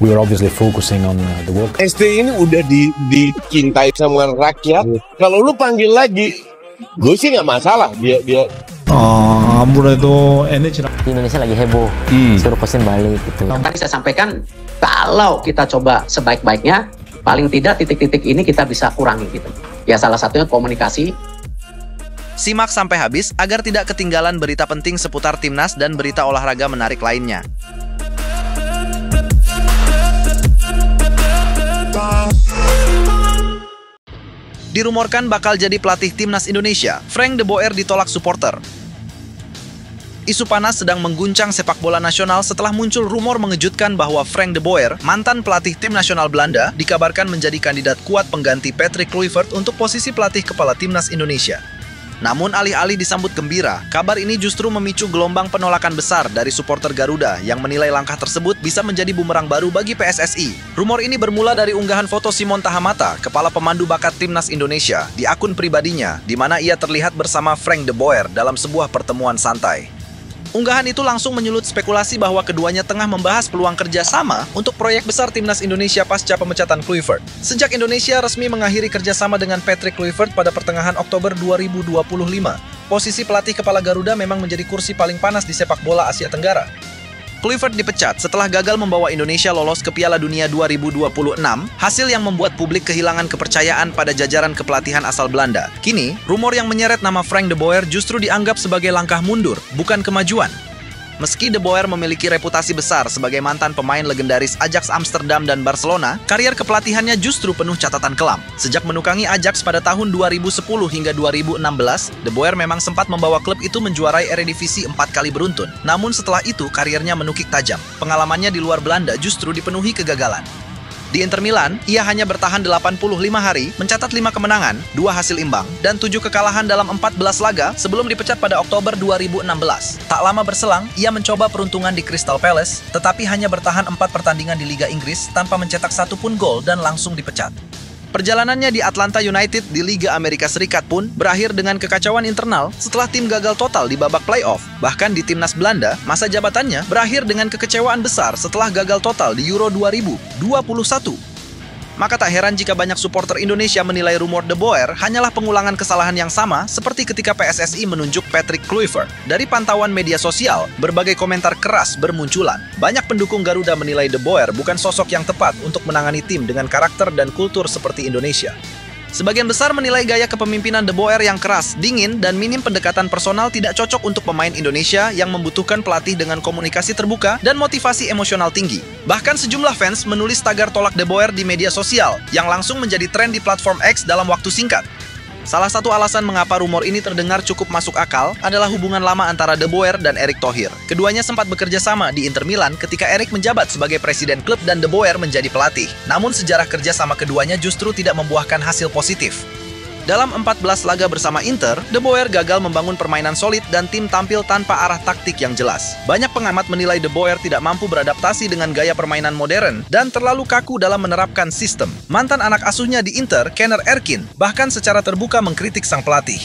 We are obviously focusing on the work. ST ini udah dicintai sama rakyat. Kalau lu panggil lagi, gue sih nggak masalah. Dia. 아무래도 NH Di Indonesia lagi heboh, suruh pesin balik gitu. Tadi saya sampaikan, kalau kita coba sebaik-baiknya, paling tidak titik-titik ini kita bisa kurangi gitu. Ya salah satunya komunikasi. Simak sampai habis agar tidak ketinggalan berita penting seputar timnas dan berita olahraga menarik lainnya. Dirumorkan bakal jadi pelatih timnas Indonesia, Frank de Boer ditolak supporter. Isu panas sedang mengguncang sepak bola nasional setelah muncul rumor mengejutkan bahwa Frank de Boer, mantan pelatih tim nasional Belanda, dikabarkan menjadi kandidat kuat pengganti Patrick Kluivert untuk posisi pelatih kepala timnas Indonesia. Namun alih-alih disambut gembira, kabar ini justru memicu gelombang penolakan besar dari supporter Garuda yang menilai langkah tersebut bisa menjadi bumerang baru bagi PSSI. Rumor ini bermula dari unggahan foto Simon Tahamata, kepala pemandu bakat timnas Indonesia, di akun pribadinya, di mana ia terlihat bersama Frank de Boer dalam sebuah pertemuan santai. Unggahan itu langsung menyulut spekulasi bahwa keduanya tengah membahas peluang kerjasama untuk proyek besar timnas Indonesia pasca pemecatan Kluivert. Sejak Indonesia resmi mengakhiri kerjasama dengan Patrick Kluivert pada pertengahan Oktober 2025, posisi pelatih kepala Garuda memang menjadi kursi paling panas di sepak bola Asia Tenggara. Kluivert dipecat setelah gagal membawa Indonesia lolos ke Piala Dunia 2026, hasil yang membuat publik kehilangan kepercayaan pada jajaran kepelatihan asal Belanda. Kini, rumor yang menyeret nama Frank de Boer justru dianggap sebagai langkah mundur, bukan kemajuan. Meski de Boer memiliki reputasi besar sebagai mantan pemain legendaris Ajax Amsterdam dan Barcelona, karier kepelatihannya justru penuh catatan kelam. Sejak menukangi Ajax pada tahun 2010 hingga 2016, de Boer memang sempat membawa klub itu menjuarai Eredivisie 4 kali beruntun. Namun setelah itu, kariernya menukik tajam. Pengalamannya di luar Belanda justru dipenuhi kegagalan. Di Inter Milan, ia hanya bertahan 85 hari, mencatat 5 kemenangan, 2 hasil imbang, dan 7 kekalahan dalam 14 laga sebelum dipecat pada Oktober 2016. Tak lama berselang, ia mencoba peruntungan di Crystal Palace, tetapi hanya bertahan 4 pertandingan di Liga Inggris tanpa mencetak satu pun gol dan langsung dipecat. Perjalanannya di Atlanta United di Liga Amerika Serikat pun berakhir dengan kekacauan internal setelah tim gagal total di babak playoff. Bahkan di timnas Belanda, masa jabatannya berakhir dengan kekecewaan besar setelah gagal total di Euro 2021. Maka tak heran jika banyak supporter Indonesia menilai rumor de Boer hanyalah pengulangan kesalahan yang sama seperti ketika PSSI menunjuk Patrick Kluivert. Dari pantauan media sosial, berbagai komentar keras bermunculan. Banyak pendukung Garuda menilai de Boer bukan sosok yang tepat untuk menangani tim dengan karakter dan kultur seperti Indonesia. Sebagian besar menilai gaya kepemimpinan de Boer yang keras, dingin, dan minim pendekatan personal tidak cocok untuk pemain Indonesia yang membutuhkan pelatih dengan komunikasi terbuka dan motivasi emosional tinggi. Bahkan sejumlah fans menulis tagar tolak de Boer di media sosial, yang langsung menjadi tren di platform X dalam waktu singkat. Salah satu alasan mengapa rumor ini terdengar cukup masuk akal adalah hubungan lama antara de Boer dan Erick Thohir. Keduanya sempat bekerja sama di Inter Milan ketika Erick menjabat sebagai presiden klub dan de Boer menjadi pelatih. Namun sejarah kerja sama keduanya justru tidak membuahkan hasil positif. Dalam 14 laga bersama Inter, de Boer gagal membangun permainan solid dan tim tampil tanpa arah taktik yang jelas. Banyak pengamat menilai de Boer tidak mampu beradaptasi dengan gaya permainan modern dan terlalu kaku dalam menerapkan sistem. Mantan anak asuhnya di Inter, Kenner Erkin, bahkan secara terbuka mengkritik sang pelatih.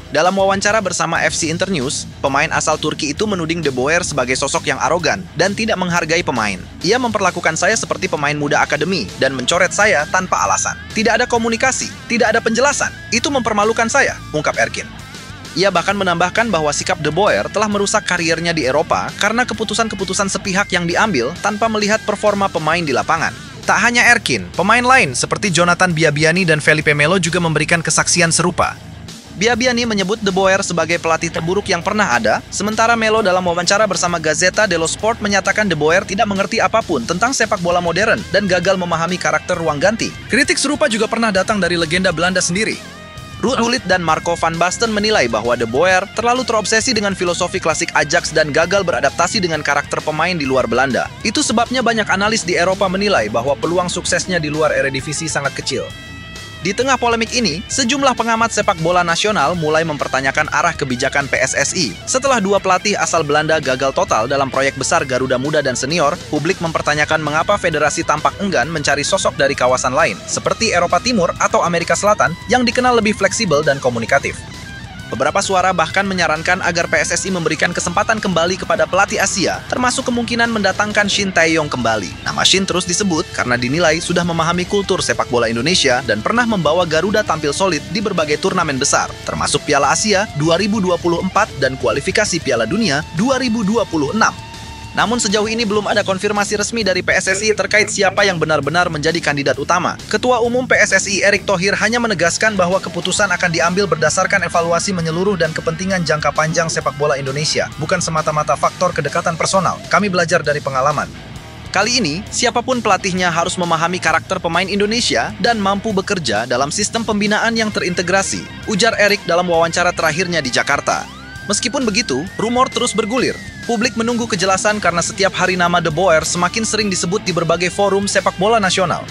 Dalam wawancara bersama FC Internews, pemain asal Turki itu menuding de Boer sebagai sosok yang arogan dan tidak menghargai pemain. Ia memperlakukan saya seperti pemain muda akademi dan mencoret saya tanpa alasan. Tidak ada komunikasi, tidak ada penjelasan. Itu mempermalukan saya, ungkap Erkin. Ia bahkan menambahkan bahwa sikap de Boer telah merusak kariernya di Eropa karena keputusan-keputusan sepihak yang diambil tanpa melihat performa pemain di lapangan. Tak hanya Erkin, pemain lain seperti Jonathan Biabiani dan Felipe Melo juga memberikan kesaksian serupa. Biabiani menyebut de Boer sebagai pelatih terburuk yang pernah ada, sementara Melo dalam wawancara bersama Gazzetta dello Sport menyatakan de Boer tidak mengerti apapun tentang sepak bola modern dan gagal memahami karakter ruang ganti. Kritik serupa juga pernah datang dari legenda Belanda sendiri. Ruud Gullit dan Marco van Basten menilai bahwa de Boer terlalu terobsesi dengan filosofi klasik Ajax dan gagal beradaptasi dengan karakter pemain di luar Belanda. Itu sebabnya banyak analis di Eropa menilai bahwa peluang suksesnya di luar Eredivisie sangat kecil. Di tengah polemik ini, sejumlah pengamat sepak bola nasional mulai mempertanyakan arah kebijakan PSSI. Setelah dua pelatih asal Belanda gagal total dalam proyek besar Garuda Muda dan Senior, publik mempertanyakan mengapa federasi tampak enggan mencari sosok dari kawasan lain, seperti Eropa Timur atau Amerika Selatan, yang dikenal lebih fleksibel dan komunikatif. Beberapa suara bahkan menyarankan agar PSSI memberikan kesempatan kembali kepada pelatih Asia, termasuk kemungkinan mendatangkan Shin Tae-yong kembali. Nama Shin terus disebut karena dinilai sudah memahami kultur sepak bola Indonesia dan pernah membawa Garuda tampil solid di berbagai turnamen besar, termasuk Piala Asia 2024 dan kualifikasi Piala Dunia 2026. Namun sejauh ini belum ada konfirmasi resmi dari PSSI terkait siapa yang benar-benar menjadi kandidat utama. Ketua Umum PSSI Erick Thohir hanya menegaskan bahwa keputusan akan diambil berdasarkan evaluasi menyeluruh dan kepentingan jangka panjang sepak bola Indonesia, bukan semata-mata faktor kedekatan personal. Kami belajar dari pengalaman. Kali ini, siapapun pelatihnya harus memahami karakter pemain Indonesia dan mampu bekerja dalam sistem pembinaan yang terintegrasi, ujar Erick dalam wawancara terakhirnya di Jakarta. Meskipun begitu, rumor terus bergulir. Publik menunggu kejelasan karena setiap hari nama De Boer semakin sering disebut di berbagai forum sepak bola nasional.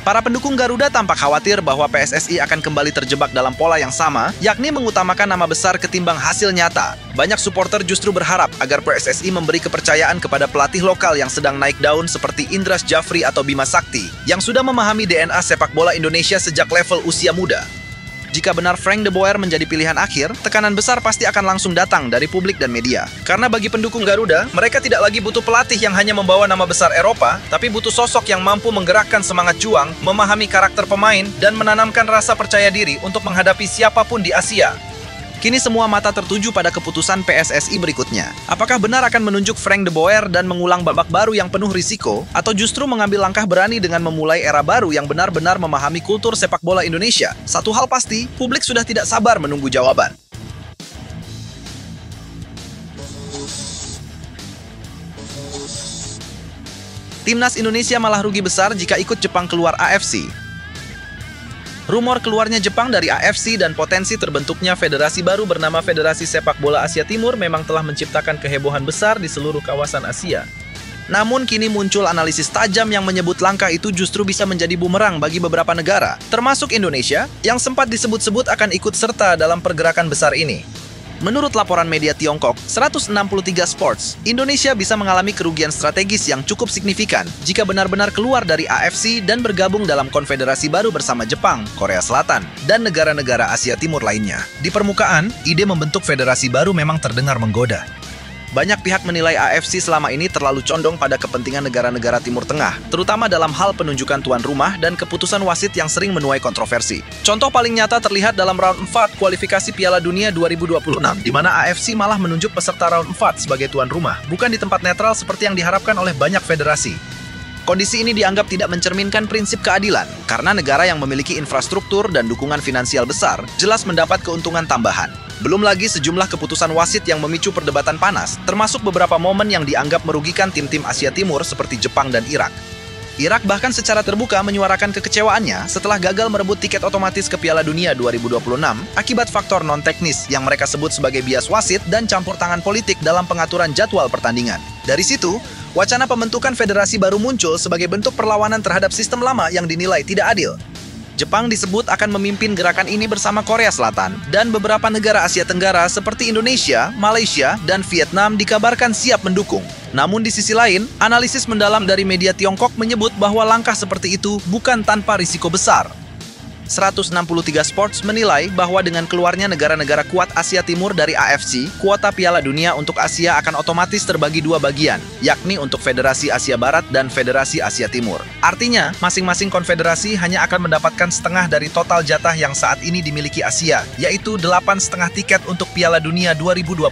Para pendukung Garuda tampak khawatir bahwa PSSI akan kembali terjebak dalam pola yang sama, yakni mengutamakan nama besar ketimbang hasil nyata. Banyak supporter justru berharap agar PSSI memberi kepercayaan kepada pelatih lokal yang sedang naik daun seperti Indras Jafri atau Bima Sakti, yang sudah memahami DNA sepak bola Indonesia sejak level usia muda. Jika benar Frank De Boer menjadi pilihan akhir, tekanan besar pasti akan langsung datang dari publik dan media. Karena bagi pendukung Garuda, mereka tidak lagi butuh pelatih yang hanya membawa nama besar Eropa, tapi butuh sosok yang mampu menggerakkan semangat juang, memahami karakter pemain, dan menanamkan rasa percaya diri untuk menghadapi siapapun di Asia. Kini semua mata tertuju pada keputusan PSSI berikutnya. Apakah benar akan menunjuk Frank De Boer dan mengulang babak baru yang penuh risiko, atau justru mengambil langkah berani dengan memulai era baru yang benar-benar memahami kultur sepak bola Indonesia? Satu hal pasti, publik sudah tidak sabar menunggu jawaban. Timnas Indonesia malah rugi besar jika ikut Jepang keluar AFC. Rumor keluarnya Jepang dari AFC dan potensi terbentuknya federasi baru bernama Federasi Sepak Bola Asia Timur memang telah menciptakan kehebohan besar di seluruh kawasan Asia. Namun kini muncul analisis tajam yang menyebut langkah itu justru bisa menjadi bumerang bagi beberapa negara, termasuk Indonesia, yang sempat disebut-sebut akan ikut serta dalam pergerakan besar ini. Menurut laporan media Tiongkok, 163 Sports, Indonesia bisa mengalami kerugian strategis yang cukup signifikan jika benar-benar keluar dari AFC dan bergabung dalam konfederasi baru bersama Jepang, Korea Selatan, dan negara-negara Asia Timur lainnya. Di permukaan, ide membentuk federasi baru memang terdengar menggoda. Banyak pihak menilai AFC selama ini terlalu condong pada kepentingan negara-negara Timur Tengah, terutama dalam hal penunjukan tuan rumah dan keputusan wasit yang sering menuai kontroversi. Contoh paling nyata terlihat dalam round 4 kualifikasi Piala Dunia 2026, di mana AFC malah menunjuk peserta round 4 sebagai tuan rumah, bukan di tempat netral seperti yang diharapkan oleh banyak federasi. Kondisi ini dianggap tidak mencerminkan prinsip keadilan, karena negara yang memiliki infrastruktur dan dukungan finansial besar jelas mendapat keuntungan tambahan. Belum lagi sejumlah keputusan wasit yang memicu perdebatan panas, termasuk beberapa momen yang dianggap merugikan tim-tim Asia Timur seperti Jepang dan Irak. Irak bahkan secara terbuka menyuarakan kekecewaannya setelah gagal merebut tiket otomatis ke Piala Dunia 2026 akibat faktor non-teknis yang mereka sebut sebagai bias wasit dan campur tangan politik dalam pengaturan jadwal pertandingan. Dari situ, wacana pembentukan federasi baru muncul sebagai bentuk perlawanan terhadap sistem lama yang dinilai tidak adil. Jepang disebut akan memimpin gerakan ini bersama Korea Selatan, dan beberapa negara Asia Tenggara seperti Indonesia, Malaysia, dan Vietnam dikabarkan siap mendukung. Namun di sisi lain, analisis mendalam dari media Tiongkok menyebut bahwa langkah seperti itu bukan tanpa risiko besar. 163 Sports menilai bahwa dengan keluarnya negara-negara kuat Asia Timur dari AFC, kuota Piala Dunia untuk Asia akan otomatis terbagi dua bagian, yakni untuk Federasi Asia Barat dan Federasi Asia Timur. Artinya, masing-masing konfederasi hanya akan mendapatkan setengah dari total jatah yang saat ini dimiliki Asia, yaitu 8,5 tiket untuk Piala Dunia 2026.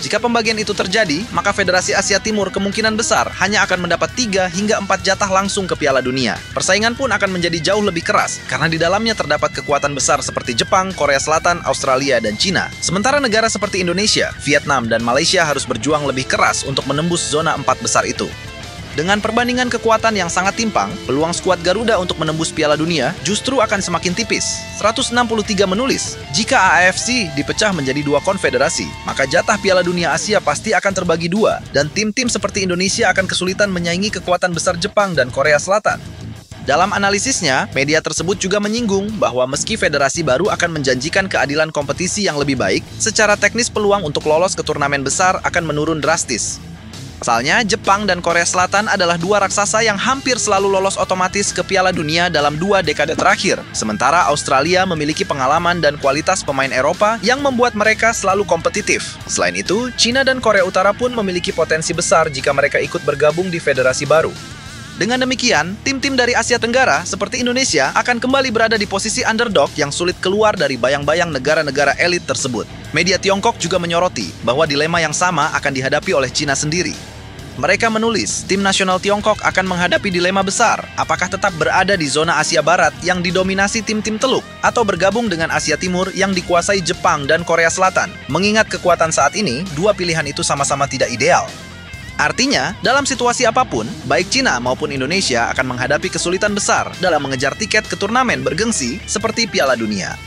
Jika pembagian itu terjadi, maka Federasi Asia Timur kemungkinan besar hanya akan mendapat 3 hingga 4 jatah langsung ke Piala Dunia. Persaingan pun akan menjadi jauh lebih keras, karena di dalamnya terdapat kekuatan besar seperti Jepang, Korea Selatan, Australia, dan Cina. Sementara negara seperti Indonesia, Vietnam, dan Malaysia harus berjuang lebih keras untuk menembus zona 4 besar itu. Dengan perbandingan kekuatan yang sangat timpang, peluang skuad Garuda untuk menembus Piala Dunia justru akan semakin tipis. 163 menulis, jika AFC dipecah menjadi 2 konfederasi, maka jatah Piala Dunia Asia pasti akan terbagi 2, dan tim-tim seperti Indonesia akan kesulitan menyaingi kekuatan besar Jepang dan Korea Selatan. Dalam analisisnya, media tersebut juga menyinggung bahwa meski federasi baru akan menjanjikan keadilan kompetisi yang lebih baik, secara teknis peluang untuk lolos ke turnamen besar akan menurun drastis. Pasalnya, Jepang dan Korea Selatan adalah dua raksasa yang hampir selalu lolos otomatis ke Piala Dunia dalam 2 dekade terakhir. Sementara Australia memiliki pengalaman dan kualitas pemain Eropa yang membuat mereka selalu kompetitif. Selain itu, China dan Korea Utara pun memiliki potensi besar jika mereka ikut bergabung di federasi baru. Dengan demikian, tim-tim dari Asia Tenggara seperti Indonesia akan kembali berada di posisi underdog yang sulit keluar dari bayang-bayang negara-negara elit tersebut. Media Tiongkok juga menyoroti bahwa dilema yang sama akan dihadapi oleh China sendiri. Mereka menulis, tim nasional Tiongkok akan menghadapi dilema besar, apakah tetap berada di zona Asia Barat yang didominasi tim-tim teluk, atau bergabung dengan Asia Timur yang dikuasai Jepang dan Korea Selatan. Mengingat kekuatan saat ini, dua pilihan itu sama-sama tidak ideal. Artinya, dalam situasi apapun, baik China maupun Indonesia akan menghadapi kesulitan besar dalam mengejar tiket ke turnamen bergengsi seperti Piala Dunia.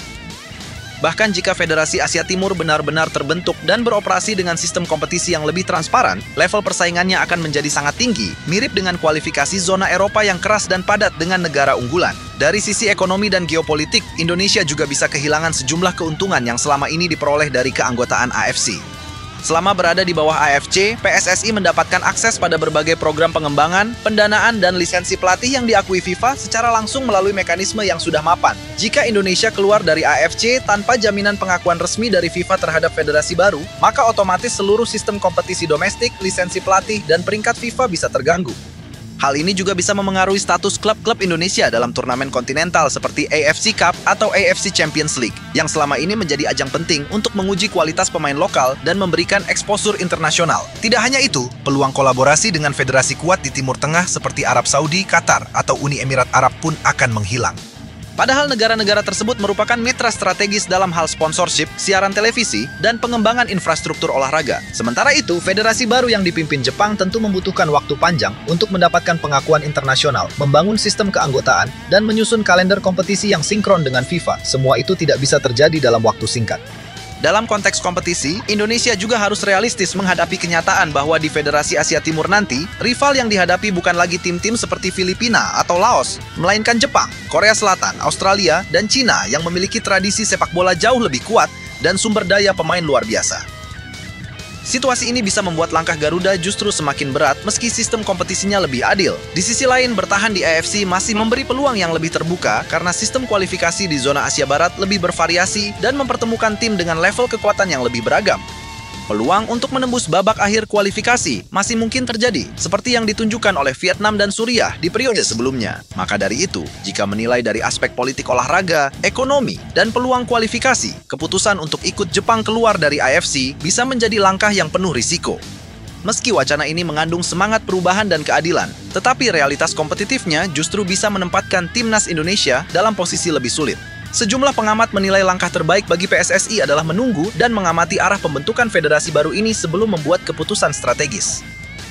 Bahkan jika Federasi Asia Timur benar-benar terbentuk dan beroperasi dengan sistem kompetisi yang lebih transparan, level persaingannya akan menjadi sangat tinggi, mirip dengan kualifikasi zona Eropa yang keras dan padat dengan negara unggulan. Dari sisi ekonomi dan geopolitik, Indonesia juga bisa kehilangan sejumlah keuntungan yang selama ini diperoleh dari keanggotaan AFC. Selama berada di bawah AFC, PSSI mendapatkan akses pada berbagai program pengembangan, pendanaan, dan lisensi pelatih yang diakui FIFA secara langsung melalui mekanisme yang sudah mapan. Jika Indonesia keluar dari AFC tanpa jaminan pengakuan resmi dari FIFA terhadap federasi baru, maka otomatis seluruh sistem kompetisi domestik, lisensi pelatih, dan peringkat FIFA bisa terganggu. Hal ini juga bisa memengaruhi status klub-klub Indonesia dalam turnamen kontinental seperti AFC Cup atau AFC Champions League, yang selama ini menjadi ajang penting untuk menguji kualitas pemain lokal dan memberikan eksposur internasional. Tidak hanya itu, peluang kolaborasi dengan federasi kuat di Timur Tengah seperti Arab Saudi, Qatar, atau Uni Emirat Arab pun akan menghilang. Padahal negara-negara tersebut merupakan mitra strategis dalam hal sponsorship, siaran televisi, dan pengembangan infrastruktur olahraga. Sementara itu, federasi baru yang dipimpin Jepang tentu membutuhkan waktu panjang untuk mendapatkan pengakuan internasional, membangun sistem keanggotaan, dan menyusun kalender kompetisi yang sinkron dengan FIFA. Semua itu tidak bisa terjadi dalam waktu singkat. Dalam konteks kompetisi, Indonesia juga harus realistis menghadapi kenyataan bahwa di Federasi Asia Timur nanti, rival yang dihadapi bukan lagi tim-tim seperti Filipina atau Laos, melainkan Jepang, Korea Selatan, Australia, dan China yang memiliki tradisi sepak bola jauh lebih kuat dan sumber daya pemain luar biasa. Situasi ini bisa membuat langkah Garuda justru semakin berat meski sistem kompetisinya lebih adil. Di sisi lain, bertahan di AFC masih memberi peluang yang lebih terbuka karena sistem kualifikasi di zona Asia Barat lebih bervariasi dan mempertemukan tim dengan level kekuatan yang lebih beragam. Peluang untuk menembus babak akhir kualifikasi masih mungkin terjadi, seperti yang ditunjukkan oleh Vietnam dan Suriah di periode sebelumnya. Maka dari itu, jika menilai dari aspek politik olahraga, ekonomi, dan peluang kualifikasi, keputusan untuk ikut Jepang keluar dari AFC bisa menjadi langkah yang penuh risiko. Meski wacana ini mengandung semangat perubahan dan keadilan, tetapi realitas kompetitifnya justru bisa menempatkan timnas Indonesia dalam posisi lebih sulit. Sejumlah pengamat menilai langkah terbaik bagi PSSI adalah menunggu dan mengamati arah pembentukan federasi baru ini sebelum membuat keputusan strategis.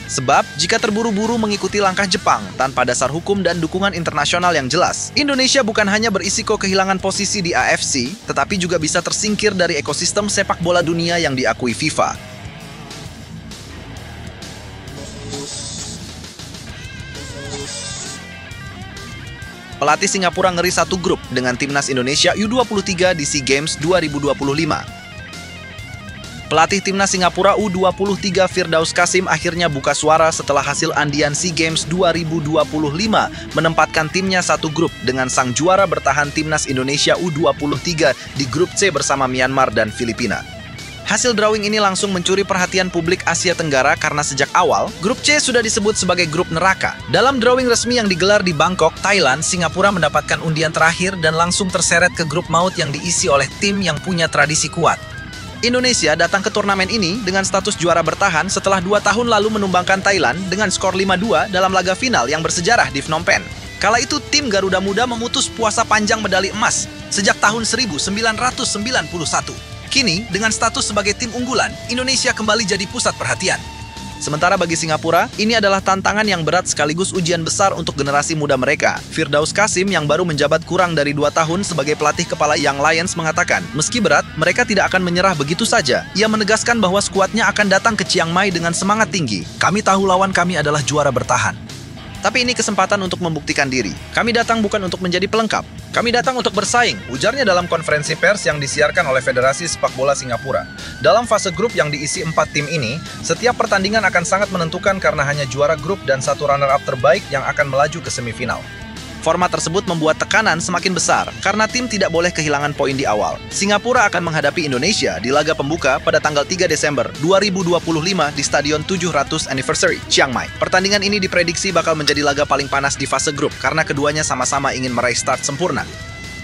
Sebab, jika terburu-buru mengikuti langkah Jepang tanpa dasar hukum dan dukungan internasional yang jelas, Indonesia bukan hanya berisiko kehilangan posisi di AFC, tetapi juga bisa tersingkir dari ekosistem sepak bola dunia yang diakui FIFA. Pelatih Singapura ngeri satu grup dengan timnas Indonesia U23 di SEA Games 2025. Pelatih timnas Singapura U23 Firdaus Qasim akhirnya buka suara setelah hasil undian SEA Games 2025 menempatkan timnya satu grup dengan sang juara bertahan timnas Indonesia U23 di grup C bersama Myanmar dan Filipina. Hasil drawing ini langsung mencuri perhatian publik Asia Tenggara karena sejak awal, grup C sudah disebut sebagai grup neraka. Dalam drawing resmi yang digelar di Bangkok, Thailand, Singapura mendapatkan undian terakhir dan langsung terseret ke grup maut yang diisi oleh tim yang punya tradisi kuat. Indonesia datang ke turnamen ini dengan status juara bertahan setelah 2 tahun lalu menumbangkan Thailand dengan skor 5-2 dalam laga final yang bersejarah di Phnom Penh. Kala itu tim Garuda Muda memutus puasa panjang medali emas sejak tahun 1991. Kini, dengan status sebagai tim unggulan, Indonesia kembali jadi pusat perhatian. Sementara bagi Singapura, ini adalah tantangan yang berat sekaligus ujian besar untuk generasi muda mereka. Firdaus Qasim yang baru menjabat kurang dari 2 tahun sebagai pelatih kepala Young Lions mengatakan, meski berat, mereka tidak akan menyerah begitu saja. Ia menegaskan bahwa skuadnya akan datang ke Chiang Mai dengan semangat tinggi. Kami tahu lawan kami adalah juara bertahan. Tapi ini kesempatan untuk membuktikan diri. Kami datang bukan untuk menjadi pelengkap. Kami datang untuk bersaing, ujarnya dalam konferensi pers yang disiarkan oleh Federasi Sepak Bola Singapura. Dalam fase grup yang diisi 4 tim ini, setiap pertandingan akan sangat menentukan karena hanya juara grup dan satu runner-up terbaik yang akan melaju ke semifinal. Format tersebut membuat tekanan semakin besar karena tim tidak boleh kehilangan poin di awal. Singapura akan menghadapi Indonesia di laga pembuka pada tanggal 3 Desember 2025 di Stadion 700 Anniversary, Chiang Mai. Pertandingan ini diprediksi bakal menjadi laga paling panas di fase grup karena keduanya sama-sama ingin meraih start sempurna.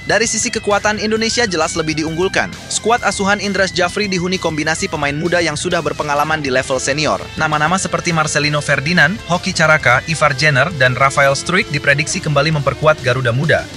Dari sisi kekuatan, Indonesia jelas lebih diunggulkan. Skuad asuhan Indras Jafri dihuni kombinasi pemain muda yang sudah berpengalaman di level senior. Nama-nama seperti Marcelino Ferdinand, Hoki Caraka, Ivar Jenner, dan Rafael Struijk diprediksi kembali memperkuat Garuda Muda.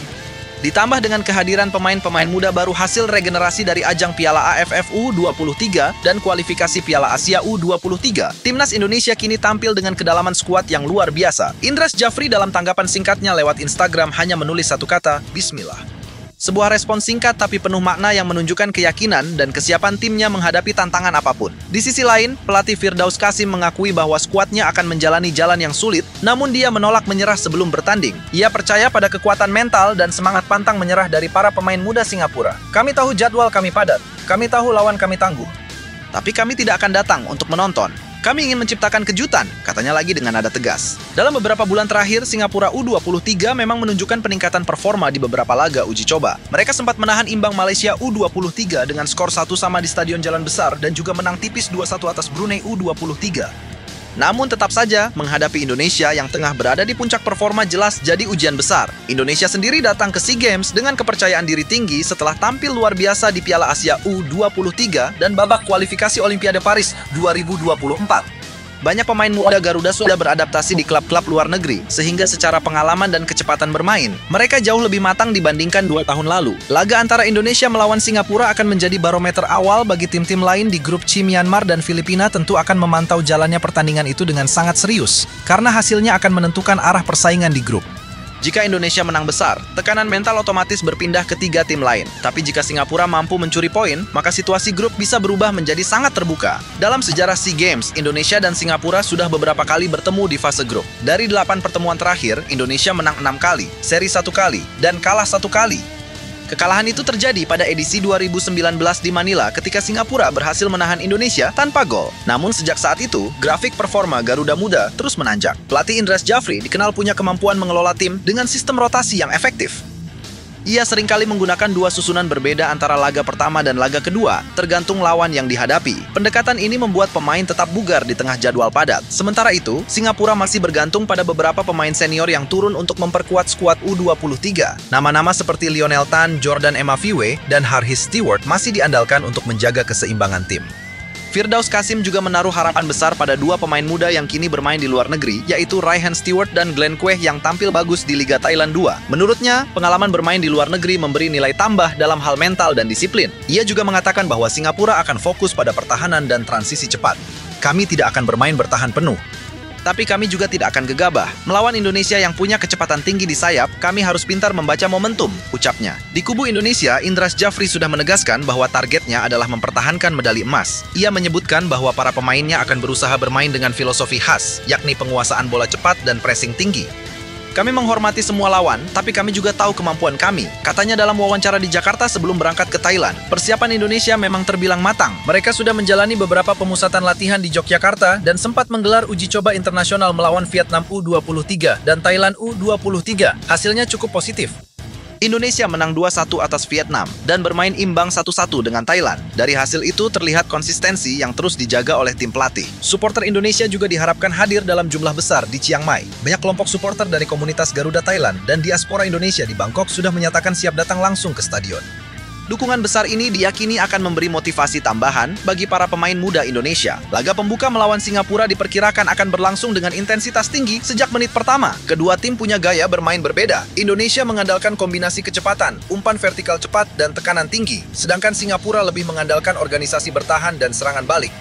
Ditambah dengan kehadiran pemain-pemain muda baru hasil regenerasi dari ajang Piala AFF U23 dan kualifikasi Piala Asia U23, Timnas Indonesia kini tampil dengan kedalaman skuad yang luar biasa. Indras Jafri dalam tanggapan singkatnya lewat Instagram hanya menulis satu kata, Bismillah. Sebuah respon singkat tapi penuh makna yang menunjukkan keyakinan dan kesiapan timnya menghadapi tantangan apapun. Di sisi lain, pelatih Firdaus Qasim mengakui bahwa skuadnya akan menjalani jalan yang sulit, namun dia menolak menyerah sebelum bertanding. Ia percaya pada kekuatan mental dan semangat pantang menyerah dari para pemain muda Singapura. Kami tahu jadwal kami padat, kami tahu lawan kami tangguh. Tapi kami tidak akan datang untuk menonton. Kami ingin menciptakan kejutan, katanya lagi dengan nada tegas. Dalam beberapa bulan terakhir, Singapura U23 memang menunjukkan peningkatan performa di beberapa laga uji coba. Mereka sempat menahan imbang Malaysia U23 dengan skor 1-1 di Stadion Jalan Besar dan juga menang tipis 2-1 atas Brunei U23. Namun tetap saja, menghadapi Indonesia yang tengah berada di puncak performa jelas jadi ujian besar. Indonesia sendiri datang ke SEA Games dengan kepercayaan diri tinggi setelah tampil luar biasa di Piala Asia U23 dan babak kualifikasi Olimpiade Paris 2024. Banyak pemain muda Garuda sudah beradaptasi di klub-klub luar negeri, sehingga secara pengalaman dan kecepatan bermain, mereka jauh lebih matang dibandingkan 2 tahun lalu. Laga antara Indonesia melawan Singapura akan menjadi barometer awal bagi tim-tim lain di grup C. Myanmar dan Filipina tentu akan memantau jalannya pertandingan itu dengan sangat serius, karena hasilnya akan menentukan arah persaingan di grup. Jika Indonesia menang besar, tekanan mental otomatis berpindah ke 3 tim lain. Tapi jika Singapura mampu mencuri poin, maka situasi grup bisa berubah menjadi sangat terbuka. Dalam sejarah SEA Games, Indonesia dan Singapura sudah beberapa kali bertemu di fase grup. Dari 8 pertemuan terakhir, Indonesia menang 6 kali, seri 1 kali, dan kalah 1 kali. Kekalahan itu terjadi pada edisi 2019 di Manila ketika Singapura berhasil menahan Indonesia tanpa gol. Namun sejak saat itu, grafik performa Garuda Muda terus menanjak. Pelatih Indras Jafri dikenal punya kemampuan mengelola tim dengan sistem rotasi yang efektif. Ia seringkali menggunakan 2 susunan berbeda antara laga pertama dan laga kedua, tergantung lawan yang dihadapi. Pendekatan ini membuat pemain tetap bugar di tengah jadwal padat. Sementara itu, Singapura masih bergantung pada beberapa pemain senior yang turun untuk memperkuat skuad U23. Nama-nama seperti Lionel Tan, Jordan Emafiwe, dan Harhis Stewart masih diandalkan untuk menjaga keseimbangan tim. Firdaus Qasim juga menaruh harapan besar pada 2 pemain muda yang kini bermain di luar negeri, yaitu Raihan Stewart dan Glenn Queh yang tampil bagus di Liga Thailand 2. Menurutnya, pengalaman bermain di luar negeri memberi nilai tambah dalam hal mental dan disiplin. Ia juga mengatakan bahwa Singapura akan fokus pada pertahanan dan transisi cepat. Kami tidak akan bermain bertahan penuh. Tapi kami juga tidak akan gegabah. Melawan Indonesia yang punya kecepatan tinggi di sayap, kami harus pintar membaca momentum, ucapnya. Di kubu Indonesia, Indras Jafri sudah menegaskan bahwa targetnya adalah mempertahankan medali emas. Ia menyebutkan bahwa para pemainnya akan berusaha bermain dengan filosofi khas, yakni penguasaan bola cepat dan pressing tinggi. Kami menghormati semua lawan, tapi kami juga tahu kemampuan kami, katanya dalam wawancara di Jakarta sebelum berangkat ke Thailand. Persiapan Indonesia memang terbilang matang. Mereka sudah menjalani beberapa pemusatan latihan di Yogyakarta dan sempat menggelar uji coba internasional melawan Vietnam U23 dan Thailand U23. Hasilnya cukup positif. Indonesia menang 2-1 atas Vietnam dan bermain imbang 1-1 dengan Thailand. Dari hasil itu terlihat konsistensi yang terus dijaga oleh tim pelatih. Supporter Indonesia juga diharapkan hadir dalam jumlah besar di Chiang Mai. Banyak kelompok supporter dari komunitas Garuda Thailand dan diaspora Indonesia di Bangkok sudah menyatakan siap datang langsung ke stadion. Dukungan besar ini diyakini akan memberi motivasi tambahan bagi para pemain muda Indonesia. Laga pembuka melawan Singapura diperkirakan akan berlangsung dengan intensitas tinggi sejak menit pertama. Kedua tim punya gaya bermain berbeda. Indonesia mengandalkan kombinasi kecepatan, umpan vertikal cepat, dan tekanan tinggi. Sedangkan Singapura lebih mengandalkan organisasi bertahan dan serangan balik.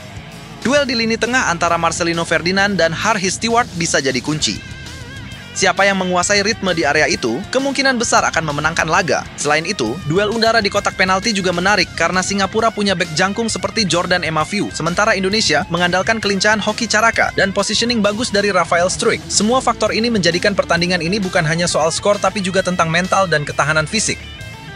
Duel di lini tengah antara Marcelino Ferdinand dan Harhis Stewart bisa jadi kunci. Siapa yang menguasai ritme di area itu, kemungkinan besar akan memenangkan laga. Selain itu, duel udara di kotak penalti juga menarik karena Singapura punya bek jangkung seperti Jordan Emaviu, sementara Indonesia mengandalkan kelincahan Hoki Caraka dan positioning bagus dari Rafael Struijk. Semua faktor ini menjadikan pertandingan ini bukan hanya soal skor tapi juga tentang mental dan ketahanan fisik.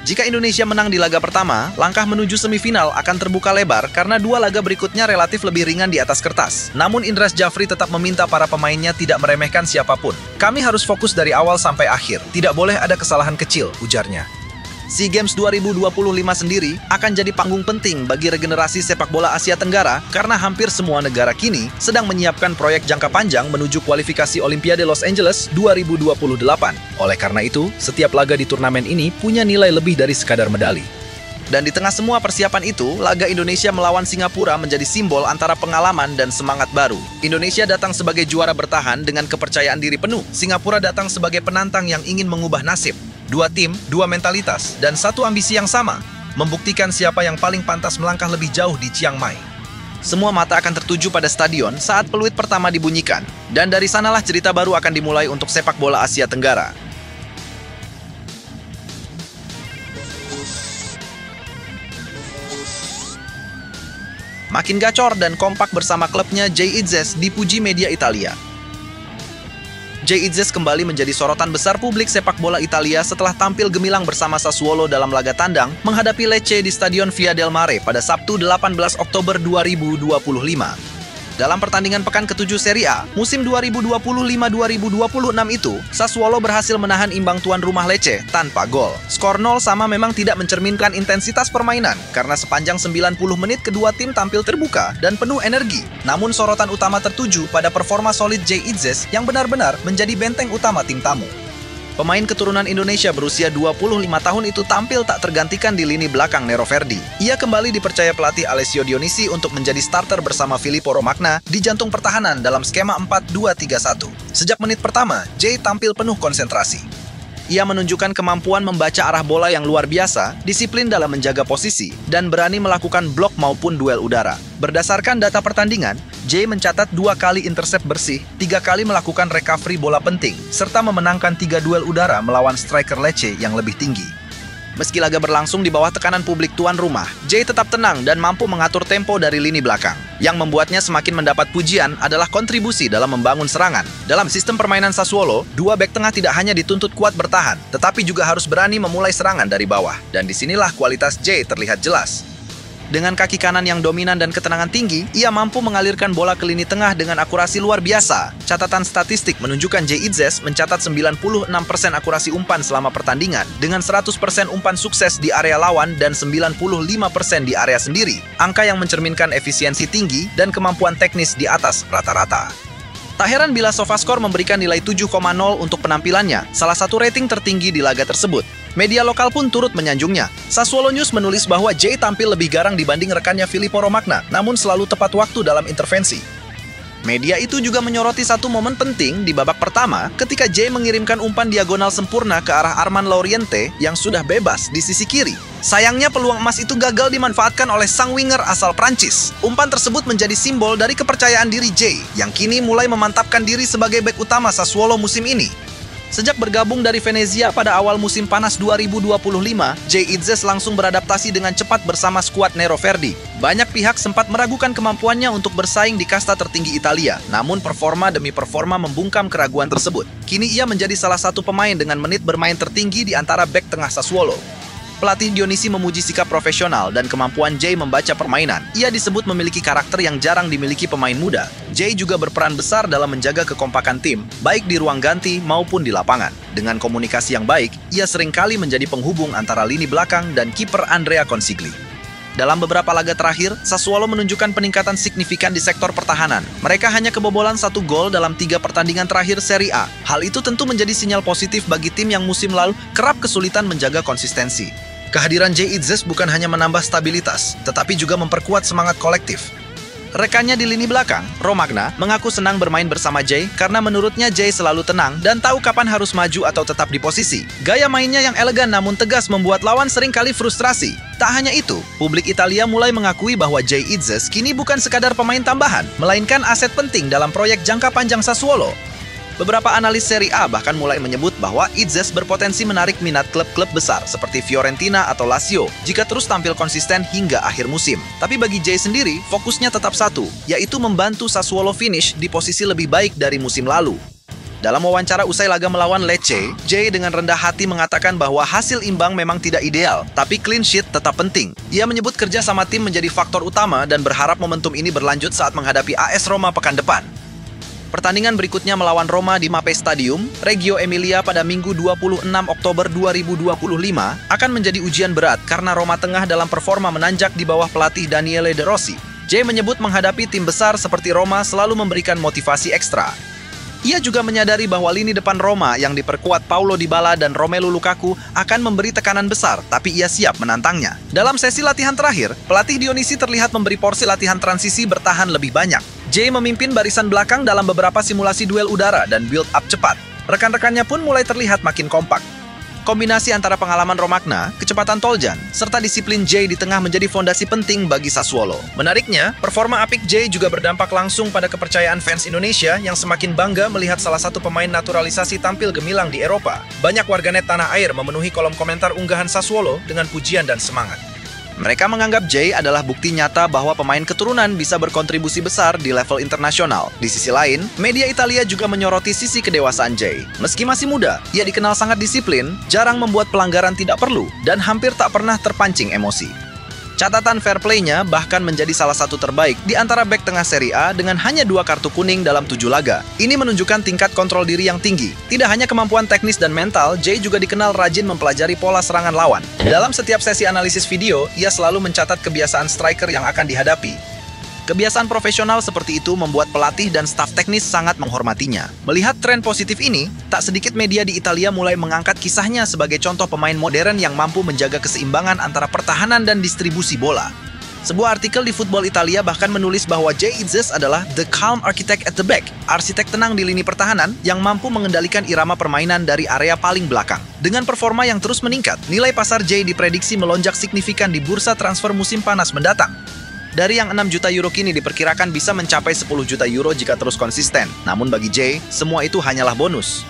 Jika Indonesia menang di laga pertama, langkah menuju semifinal akan terbuka lebar karena dua laga berikutnya relatif lebih ringan di atas kertas. Namun Indras Jafri tetap meminta para pemainnya tidak meremehkan siapapun. Kami harus fokus dari awal sampai akhir, tidak boleh ada kesalahan kecil, ujarnya. SEA Games 2025 sendiri akan jadi panggung penting bagi regenerasi sepak bola Asia Tenggara karena hampir semua negara kini sedang menyiapkan proyek jangka panjang menuju kualifikasi Olimpiade Los Angeles 2028. Oleh karena itu, setiap laga di turnamen ini punya nilai lebih dari sekadar medali. Dan di tengah semua persiapan itu, laga Indonesia melawan Singapura menjadi simbol antara pengalaman dan semangat baru. Indonesia datang sebagai juara bertahan dengan kepercayaan diri penuh. Singapura datang sebagai penantang yang ingin mengubah nasib. Dua tim, dua mentalitas, dan satu ambisi yang sama, membuktikan siapa yang paling pantas melangkah lebih jauh di Chiang Mai. Semua mata akan tertuju pada stadion saat peluit pertama dibunyikan, dan dari sanalah cerita baru akan dimulai untuk sepak bola Asia Tenggara. Makin gacor dan kompak bersama klubnya, Jay Itzes dipuji media Italia. Jay Itzes kembali menjadi sorotan besar publik sepak bola Italia setelah tampil gemilang bersama Sassuolo dalam laga tandang menghadapi Lecce di Stadion Via del Mare pada Sabtu 18 Oktober 2025. Dalam pertandingan pekan ke-7 Serie A, musim 2025-2026 itu, Sassuolo berhasil menahan imbang tuan rumah Lecce tanpa gol. Skor 0 sama memang tidak mencerminkan intensitas permainan, karena sepanjang 90 menit kedua tim tampil terbuka dan penuh energi. Namun sorotan utama tertuju pada performa solid Jay Itzes yang benar-benar menjadi benteng utama tim tamu. Pemain keturunan Indonesia berusia 25 tahun itu tampil tak tergantikan di lini belakang Nero Verdi. Ia kembali dipercaya pelatih Alessio Dionisi untuk menjadi starter bersama Filippo Romagna di jantung pertahanan dalam skema 4-2-3-1. Sejak menit pertama, Jay tampil penuh konsentrasi. Ia menunjukkan kemampuan membaca arah bola yang luar biasa, disiplin dalam menjaga posisi, dan berani melakukan blok maupun duel udara. Berdasarkan data pertandingan, Jay mencatat 2 kali intercept bersih, 3 kali melakukan recovery bola penting, serta memenangkan 3 duel udara melawan striker Lecce yang lebih tinggi. Meski laga berlangsung di bawah tekanan publik tuan rumah, Jay tetap tenang dan mampu mengatur tempo dari lini belakang. Yang membuatnya semakin mendapat pujian adalah kontribusi dalam membangun serangan. Dalam sistem permainan Sassuolo, dua bek tengah tidak hanya dituntut kuat bertahan, tetapi juga harus berani memulai serangan dari bawah. Dan disinilah kualitas Jay terlihat jelas. Dengan kaki kanan yang dominan dan ketenangan tinggi, ia mampu mengalirkan bola ke lini tengah dengan akurasi luar biasa. Catatan statistik menunjukkan Jay Itzes mencatat 96% akurasi umpan selama pertandingan, dengan 100% umpan sukses di area lawan dan 95% di area sendiri. Angka yang mencerminkan efisiensi tinggi dan kemampuan teknis di atas rata-rata. Tak heran bila SofaScore memberikan nilai 7,0 untuk penampilannya, salah satu rating tertinggi di laga tersebut. Media lokal pun turut menyanjungnya. Sassuolo News menulis bahwa Jay tampil lebih garang dibanding rekannya Filippo Romagna, namun selalu tepat waktu dalam intervensi. Media itu juga menyoroti satu momen penting di babak pertama ketika Jay mengirimkan umpan diagonal sempurna ke arah Armand Lauriente yang sudah bebas di sisi kiri. Sayangnya peluang emas itu gagal dimanfaatkan oleh sang winger asal Prancis. Umpan tersebut menjadi simbol dari kepercayaan diri Jay yang kini mulai memantapkan diri sebagai bek utama Sassuolo musim ini. Sejak bergabung dari Venezia pada awal musim panas 2025, Jay Itzes langsung beradaptasi dengan cepat bersama skuad Nero Verdi. Banyak pihak sempat meragukan kemampuannya untuk bersaing di kasta tertinggi Italia, namun performa demi performa membungkam keraguan tersebut. Kini ia menjadi salah satu pemain dengan menit bermain tertinggi di antara bek tengah Sassuolo. Pelatih Dionisi memuji sikap profesional dan kemampuan Jay membaca permainan. Ia disebut memiliki karakter yang jarang dimiliki pemain muda. Jay juga berperan besar dalam menjaga kekompakan tim, baik di ruang ganti maupun di lapangan. Dengan komunikasi yang baik, ia seringkali menjadi penghubung antara lini belakang dan kiper Andrea Consigli. Dalam beberapa laga terakhir, Sassuolo menunjukkan peningkatan signifikan di sektor pertahanan. Mereka hanya kebobolan 1 gol dalam 3 pertandingan terakhir Serie A. Hal itu tentu menjadi sinyal positif bagi tim yang musim lalu kerap kesulitan menjaga konsistensi. Kehadiran Jay Itzes bukan hanya menambah stabilitas, tetapi juga memperkuat semangat kolektif. Rekannya di lini belakang, Romagna, mengaku senang bermain bersama Jay karena menurutnya Jay selalu tenang dan tahu kapan harus maju atau tetap di posisi. Gaya mainnya yang elegan namun tegas membuat lawan seringkali frustrasi. Tak hanya itu, publik Italia mulai mengakui bahwa Jay Itzes kini bukan sekadar pemain tambahan, melainkan aset penting dalam proyek jangka panjang Sassuolo. Beberapa analis Serie A bahkan mulai menyebut bahwa Itzes berpotensi menarik minat klub-klub besar seperti Fiorentina atau Lazio jika terus tampil konsisten hingga akhir musim. Tapi bagi Jay sendiri, fokusnya tetap satu, yaitu membantu Sassuolo finish di posisi lebih baik dari musim lalu. Dalam wawancara usai laga melawan Lecce, Jay dengan rendah hati mengatakan bahwa hasil imbang memang tidak ideal, tapi clean sheet tetap penting. Ia menyebut kerja sama tim menjadi faktor utama dan berharap momentum ini berlanjut saat menghadapi AS Roma pekan depan. Pertandingan berikutnya melawan Roma di Mapei Stadium, Reggio Emilia pada Minggu 26 Oktober 2025 akan menjadi ujian berat karena Roma tengah dalam performa menanjak di bawah pelatih Daniele De Rossi. Jay menyebut menghadapi tim besar seperti Roma selalu memberikan motivasi ekstra. Ia juga menyadari bahwa lini depan Roma yang diperkuat Paulo Dybala dan Romelu Lukaku akan memberi tekanan besar, tapi ia siap menantangnya. Dalam sesi latihan terakhir, pelatih Dionisi terlihat memberi porsi latihan transisi bertahan lebih banyak. Jay memimpin barisan belakang dalam beberapa simulasi duel udara dan build-up cepat. Rekan-rekannya pun mulai terlihat makin kompak. Kombinasi antara pengalaman Romagna, kecepatan Toljan, serta disiplin Jay di tengah menjadi fondasi penting bagi Sassuolo. Menariknya, performa apik Jay juga berdampak langsung pada kepercayaan fans Indonesia yang semakin bangga melihat salah satu pemain naturalisasi tampil gemilang di Eropa. Banyak warganet tanah air memenuhi kolom komentar unggahan Sassuolo dengan pujian dan semangat. Mereka menganggap Jay adalah bukti nyata bahwa pemain keturunan bisa berkontribusi besar di level internasional. Di sisi lain, media Italia juga menyoroti sisi kedewasaan Jay. Meski masih muda, ia dikenal sangat disiplin, jarang membuat pelanggaran tidak perlu, dan hampir tak pernah terpancing emosi. Catatan fair play-nya bahkan menjadi salah satu terbaik di antara bek tengah Serie A dengan hanya 2 kartu kuning dalam 7 laga. Ini menunjukkan tingkat kontrol diri yang tinggi. Tidak hanya kemampuan teknis dan mental, Jay juga dikenal rajin mempelajari pola serangan lawan. Dalam setiap sesi analisis video, ia selalu mencatat kebiasaan striker yang akan dihadapi. Kebiasaan profesional seperti itu membuat pelatih dan staf teknis sangat menghormatinya. Melihat tren positif ini, tak sedikit media di Italia mulai mengangkat kisahnya sebagai contoh pemain modern yang mampu menjaga keseimbangan antara pertahanan dan distribusi bola. Sebuah artikel di Football Italia bahkan menulis bahwa Jay Itzes adalah the calm architect at the back, arsitek tenang di lini pertahanan yang mampu mengendalikan irama permainan dari area paling belakang. Dengan performa yang terus meningkat, nilai pasar Jay diprediksi melonjak signifikan di bursa transfer musim panas mendatang. Dari yang 6 juta euro kini diperkirakan bisa mencapai 10 juta euro jika terus konsisten. Namun bagi Jay, semua itu hanyalah bonus.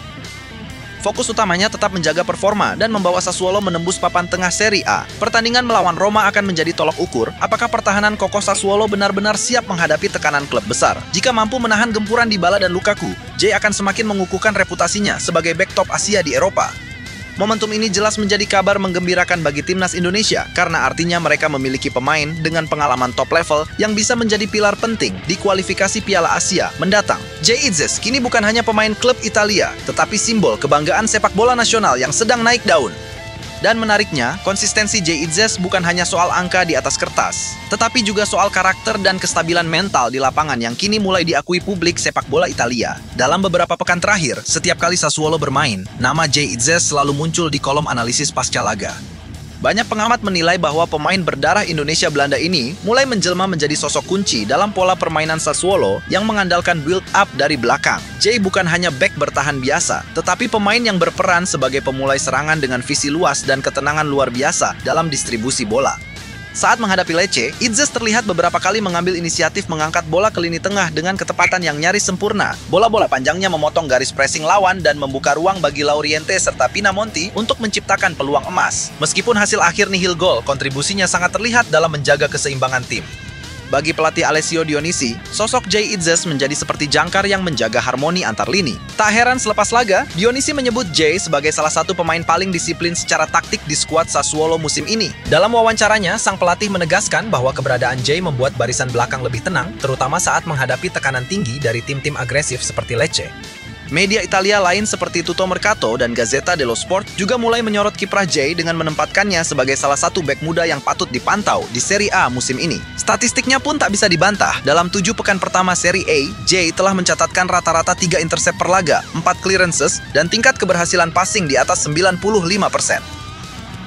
Fokus utamanya tetap menjaga performa dan membawa Sassuolo menembus papan tengah Serie A. Pertandingan melawan Roma akan menjadi tolok ukur apakah pertahanan kokoh Sassuolo benar-benar siap menghadapi tekanan klub besar. Jika mampu menahan gempuran Dybala dan Lukaku, Jay akan semakin mengukuhkan reputasinya sebagai bek top Asia di Eropa. Momentum ini jelas menjadi kabar menggembirakan bagi timnas Indonesia karena artinya mereka memiliki pemain dengan pengalaman top level yang bisa menjadi pilar penting di kualifikasi Piala Asia mendatang. Jay Itzes kini bukan hanya pemain klub Italia, tetapi simbol kebanggaan sepak bola nasional yang sedang naik daun. Dan menariknya, konsistensi Jay Itzes bukan hanya soal angka di atas kertas, tetapi juga soal karakter dan kestabilan mental di lapangan yang kini mulai diakui publik sepak bola Italia. Dalam beberapa pekan terakhir, setiap kali Sassuolo bermain, nama Jay Itzes selalu muncul di kolom analisis pasca laga. Banyak pengamat menilai bahwa pemain berdarah Indonesia Belanda ini mulai menjelma menjadi sosok kunci dalam pola permainan Sassuolo yang mengandalkan build-up dari belakang. Jay bukan hanya bek bertahan biasa, tetapi pemain yang berperan sebagai pemulai serangan dengan visi luas dan ketenangan luar biasa dalam distribusi bola. Saat menghadapi Lecce, Itzes terlihat beberapa kali mengambil inisiatif mengangkat bola ke lini tengah dengan ketepatan yang nyaris sempurna. Bola-bola panjangnya memotong garis pressing lawan dan membuka ruang bagi Lauriente serta Pinamonti untuk menciptakan peluang emas. Meskipun hasil akhir nihil gol, kontribusinya sangat terlihat dalam menjaga keseimbangan tim. Bagi pelatih Alessio Dionisi, sosok Jay Itzes menjadi seperti jangkar yang menjaga harmoni antar lini. Tak heran selepas laga, Dionisi menyebut Jay sebagai salah satu pemain paling disiplin secara taktik di skuad Sassuolo musim ini. Dalam wawancaranya, sang pelatih menegaskan bahwa keberadaan Jay membuat barisan belakang lebih tenang, terutama saat menghadapi tekanan tinggi dari tim-tim agresif seperti Lecce. Media Italia lain seperti Tutto Mercato dan Gazzetta dello Sport juga mulai menyorot kiprah Jay dengan menempatkannya sebagai salah satu bek muda yang patut dipantau di Serie A musim ini. Statistiknya pun tak bisa dibantah. Dalam 7 pekan pertama Serie A, Jay telah mencatatkan rata-rata 3 intercept per laga, 4 clearances, dan tingkat keberhasilan passing di atas 95%.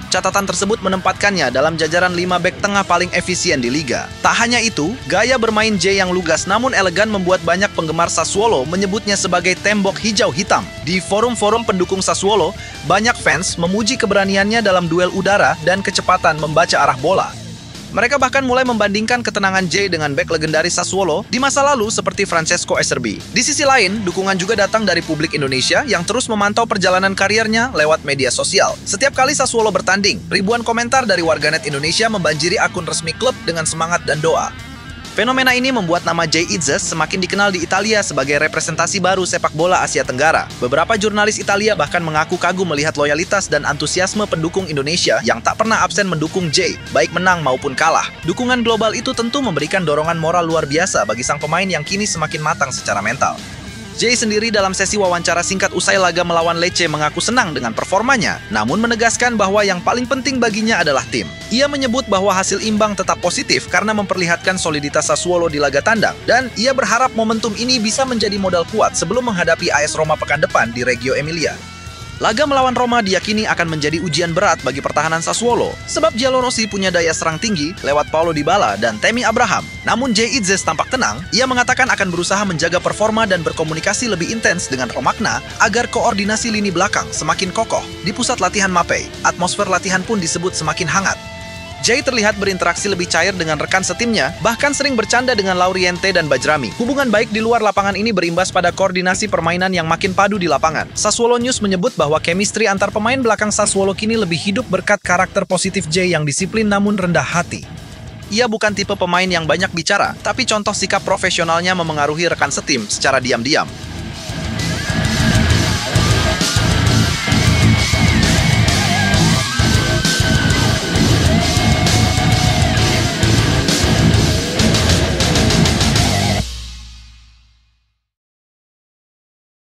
Catatan tersebut menempatkannya dalam jajaran 5 bek tengah paling efisien di liga. Tak hanya itu, gaya bermain Jay yang lugas namun elegan membuat banyak penggemar Sassuolo menyebutnya sebagai tembok hijau hitam. Di forum-forum pendukung Sassuolo, banyak fans memuji keberaniannya dalam duel udara dan kecepatan membaca arah bola. Mereka bahkan mulai membandingkan ketenangan Jay dengan bek legendaris Sassuolo di masa lalu seperti Francesco Acerbi. Di sisi lain, dukungan juga datang dari publik Indonesia yang terus memantau perjalanan karirnya lewat media sosial. Setiap kali Sassuolo bertanding, ribuan komentar dari warganet Indonesia membanjiri akun resmi klub dengan semangat dan doa. Fenomena ini membuat nama Jay Itzes semakin dikenal di Italia sebagai representasi baru sepak bola Asia Tenggara. Beberapa jurnalis Italia bahkan mengaku kagum melihat loyalitas dan antusiasme pendukung Indonesia yang tak pernah absen mendukung Jay, baik menang maupun kalah. Dukungan global itu tentu memberikan dorongan moral luar biasa bagi sang pemain yang kini semakin matang secara mental. Jay sendiri dalam sesi wawancara singkat usai laga melawan Lecce mengaku senang dengan performanya, namun menegaskan bahwa yang paling penting baginya adalah tim. Ia menyebut bahwa hasil imbang tetap positif karena memperlihatkan soliditas Sassuolo di laga tandang, dan ia berharap momentum ini bisa menjadi modal kuat sebelum menghadapi AS Roma pekan depan di Reggio Emilia. Laga melawan Roma diyakini akan menjadi ujian berat bagi pertahanan Sassuolo, sebab Giallorossi punya daya serang tinggi lewat Paulo Dybala dan Tammy Abraham. Namun Jay Itzes tampak tenang, ia mengatakan akan berusaha menjaga performa dan berkomunikasi lebih intens dengan Romagna agar koordinasi lini belakang semakin kokoh. Di pusat latihan Mapei, atmosfer latihan pun disebut semakin hangat. Jay terlihat berinteraksi lebih cair dengan rekan setimnya, bahkan sering bercanda dengan Lauriente dan Bajrami. Hubungan baik di luar lapangan ini berimbas pada koordinasi permainan yang makin padu di lapangan. Sassuolo News menyebut bahwa chemistry antar pemain belakang Sassuolo kini lebih hidup berkat karakter positif Jay yang disiplin namun rendah hati. Ia bukan tipe pemain yang banyak bicara, tapi contoh sikap profesionalnya memengaruhi rekan setim secara diam-diam.